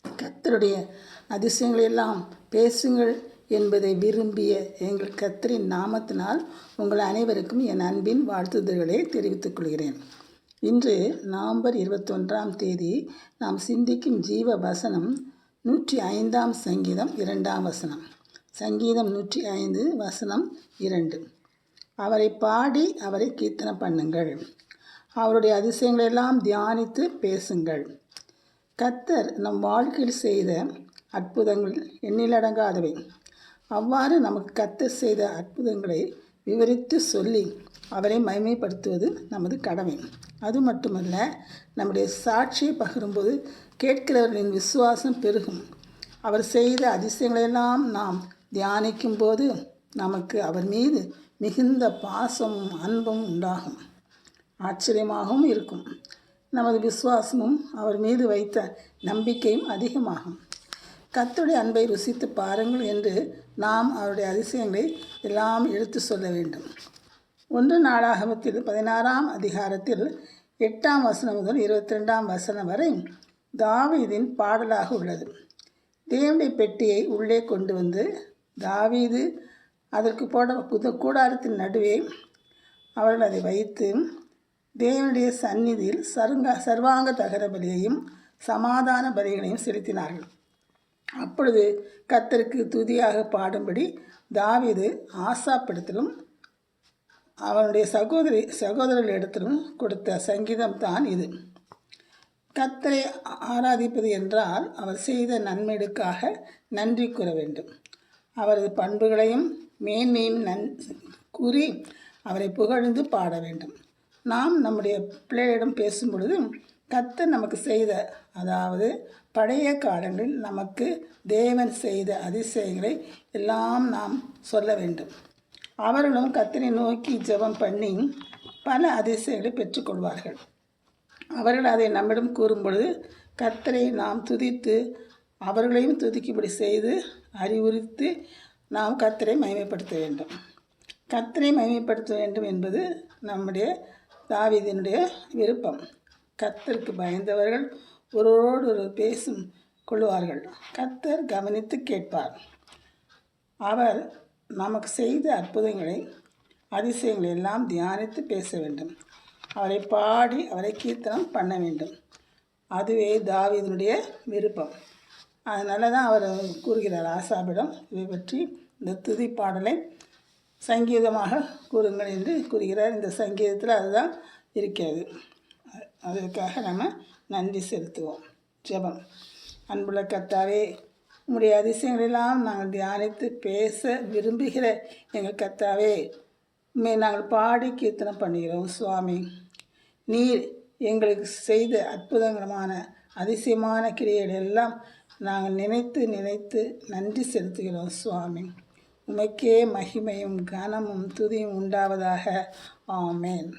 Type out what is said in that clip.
கர்த்தருடைய அதிசயங்களெல்லாம் பேசுங்கள் என்பதை விரும்பிய எங்கள் கர்த்தரின் நாமத்தினால் உங்கள் அனைவருக்கும் என் அன்பின் வாழ்த்துதல்களை தெரிவித்துக் கொள்கிறேன். இன்று நவம்பர் 21ஆம் தேதி நாம் சிந்திக்கும் ஜீவ வசனம் 105ஆம் சங்கீதம் 2ஆம் வசனம். சங்கீதம் 105 வசனம் 2. அவரை பாடி அவரை கீர்த்தனம் பண்ணுங்கள், அவருடைய அதிசயங்களெல்லாம் தியானித்து பேசுங்கள். கர்த்தர் நம் வாழ்க்கையில் செய்த அற்புதங்கள் எண்ணிலடங்காதவை. அவ்வாறு நமக்கு கர்த்தர் செய்த அற்புதங்களை விவரித்து சொல்லி அவரை மகிமைப்படுத்துவது நமது கடமை. அது மட்டுமல்ல, நம்முடைய சாட்சியை பகிரும்போது கேட்கிறவர்களின் விசுவாசம் பெருகும். அவர் செய்த அதிசயங்களெல்லாம் நாம் தியானிக்கும் போது நமக்கு அவர் மீது மிகுந்த பாசமும் அன்பும் உண்டாகும். ஆச்சரியமாகவும் இருக்கும். நமது விசுவாசமும் அவர் மீது வைத்த நம்பிக்கையும் அதிகமாகும். கர்த்தருடைய அன்பை ருசித்து பாருங்கள் என்று நாம் அவருடைய அதிசயங்களை எல்லாம் எடுத்து சொல்ல வேண்டும். 1 நாளாகமத்தில் 16ஆம் அதிகாரத்தில் 8ஆம் வசனம் முதல் 22ஆம் வசனம் வரை தாவீதின் பாடலாக உள்ளது. தேவனுடைய பெட்டியை உள்ளே கொண்டு வந்து தாவீது அதற்கு போட கூடாரத்தின் நடுவே அவர்கள் அதை வைத்து தேவனுடைய சந்நிதியில் சர்வாங்க தகன பலியையும் சமாதான பலிகளையும் செலுத்தினார்கள். அப்பொழுது கர்த்தருக்கு துதியாக பாடும்படி தாவீது ஆசாப்பிடத்திலும் அவனுடைய சகோதரர்களிடத்திலும் கொடுத்த சங்கீதம் தான் இது. கர்த்தரை ஆராதிப்பது என்றால் அவர் செய்த நன்மைகளுக்காக நன்றி கூற வேண்டும். அவரது பண்புகளையும் மேன்மையும் கூறி அவரை புகழ்ந்து பாட வேண்டும். நாம் நம்முடைய பிள்ளைகளிடம் பேசும் பொழுது கர்த்தர் நமக்கு செய்த, அதாவது பழைய காலங்களில் நமக்கு தேவன் செய்த அதிசயங்களை எல்லாம் நாம் சொல்ல வேண்டும். அவர்களும் கர்த்தரை நோக்கி ஜெபம் பண்ணி பல அதிசயங்களை பெற்றுக்கொள்வார்கள். அவர்கள் அதை நம்மிடம் கூறும் பொழுது கர்த்தரை நாம் துதித்து அவர்களையும் துதிக்கும்படி செய்து அறிவுறுத்தி நாம் கர்த்தரை மகிமைப்படுத்த வேண்டும். கர்த்தரை மகிமைப்படுத்த வேண்டும் என்பது நம்முடைய தாவீதினுடைய விருப்பம். கர்த்தருக்கு பயந்தவர்கள் ஒருவரோடு பேசும் கொள்வார்கள். கர்த்தர் கவனித்து கேட்பார். அவர் நமக்கு செய்த அற்புதங்களை அதிசயங்களை எல்லாம் தியானித்து பேச வேண்டும். அவரை பாடி அவரை கீர்த்தனம் பண்ண வேண்டும். அதுவே தாவீதினுடைய விருப்பம். அதனால தான் அவர் கூறுகிறார் ஆசாபிடம் இதை பற்றி இந்த துதி பாடலை சங்கீதமாக கூறுங்கள் என்று கூறுகிறார். இந்த சங்கீதத்தில் அதுதான் இருக்கிறது. அதற்காக நம்ம நன்றி செலுத்துவோம். ஜெபம். அன்புள்ள கர்த்தாவே, உம்முடைய அதிசயங்களெல்லாம் நாங்கள் தியானித்து பேச விரும்புகிற எங்கள் கர்த்தாவே, உண்மை நாங்கள் பாடி கீர்த்தனம் பண்ணுகிறோம். சுவாமி, நீர் எங்களுக்கு செய்த அற்புதங்கரமான அதிசயமான கிரியைகள் எல்லாம் நாங்கள் நினைத்து நினைத்து நன்றி செலுத்துகிறோம். சுவாமி, உமக்கே மகிமையும் கனமும் துதியும் உண்டாவதாக. ஆமேன்.